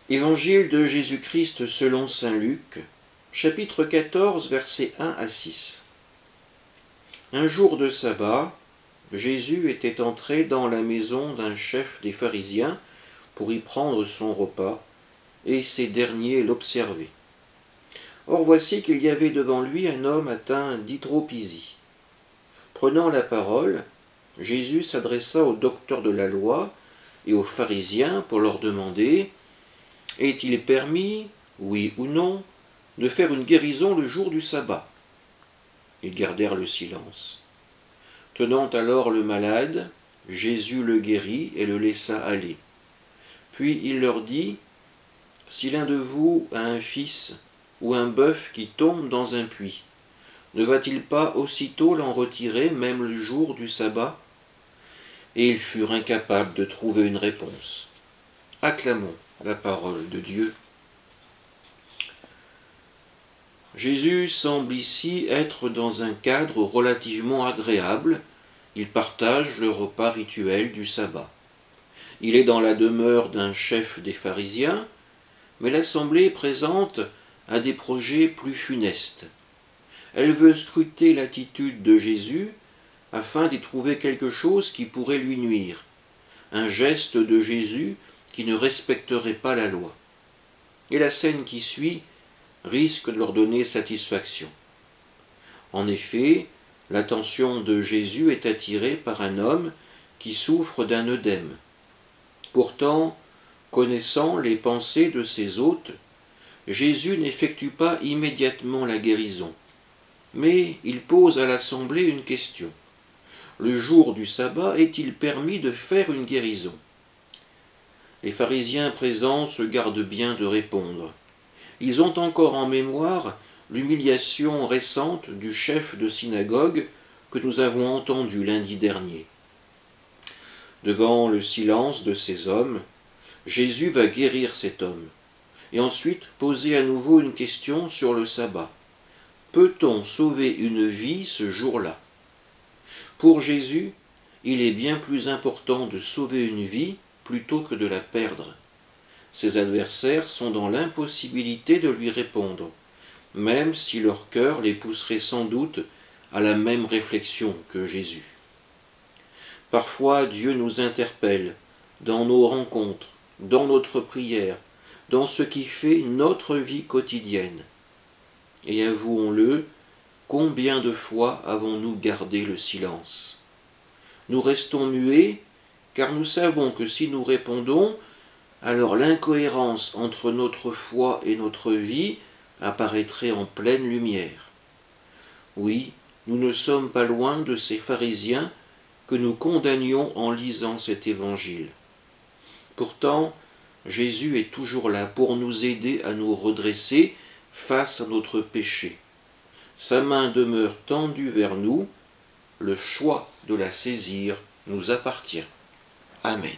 Évangile de Jésus-Christ selon saint Luc, chapitre 14, versets 1 à 6. Un jour de sabbat, Jésus était entré dans la maison d'un chef des pharisiens pour y prendre son repas, et ces derniers l'observaient. Or voici qu'il y avait devant lui un homme atteint d'hydropisie. Prenant la parole, Jésus s'adressa aux docteurs de la loi et aux pharisiens pour leur demander « Est-il permis, oui ou non, de faire une guérison le jour du sabbat ?» Ils gardèrent le silence. Tenant alors le malade, Jésus le guérit et le laissa aller. Puis il leur dit « Si l'un de vous a un fils ou un bœuf qui tombe dans un puits, ne va-t-il pas aussitôt l'en retirer, même le jour du sabbat ?» Et ils furent incapables de trouver une réponse. Acclamons la parole de Dieu. Jésus semble ici être dans un cadre relativement agréable. Il partage le repas rituel du sabbat. Il est dans la demeure d'un chef des pharisiens, mais l'assemblée présente a des projets plus funestes. Elle veut scruter l'attitude de Jésus afin d'y trouver quelque chose qui pourrait lui nuire, un geste de Jésus qui ne respecterait pas la loi. Et la scène qui suit risque de leur donner satisfaction. En effet, l'attention de Jésus est attirée par un homme qui souffre d'un œdème. Pourtant, connaissant les pensées de ses hôtes, Jésus n'effectue pas immédiatement la guérison, mais il pose à l'assemblée une question. Le jour du sabbat est-il permis de faire une guérison ? Les pharisiens présents se gardent bien de répondre. Ils ont encore en mémoire l'humiliation récente du chef de synagogue que nous avons entendu lundi dernier. Devant le silence de ces hommes, Jésus va guérir cet homme et ensuite poser à nouveau une question sur le sabbat. Peut-on sauver une vie ce jour-là ? Pour Jésus, il est bien plus important de sauver une vie plutôt que de la perdre. Ses adversaires sont dans l'impossibilité de lui répondre, même si leur cœur les pousserait sans doute à la même réflexion que Jésus. Parfois, Dieu nous interpelle dans nos rencontres, dans notre prière, dans ce qui fait notre vie quotidienne. Et avouons-le, combien de fois avons-nous gardé le silence ? Nous restons muets, car nous savons que si nous répondons, alors l'incohérence entre notre foi et notre vie apparaîtrait en pleine lumière. Oui, nous ne sommes pas loin de ces pharisiens que nous condamnions en lisant cet évangile. Pourtant, Jésus est toujours là pour nous aider à nous redresser face à notre péché. Sa main demeure tendue vers nous, le choix de la saisir nous appartient. Amen.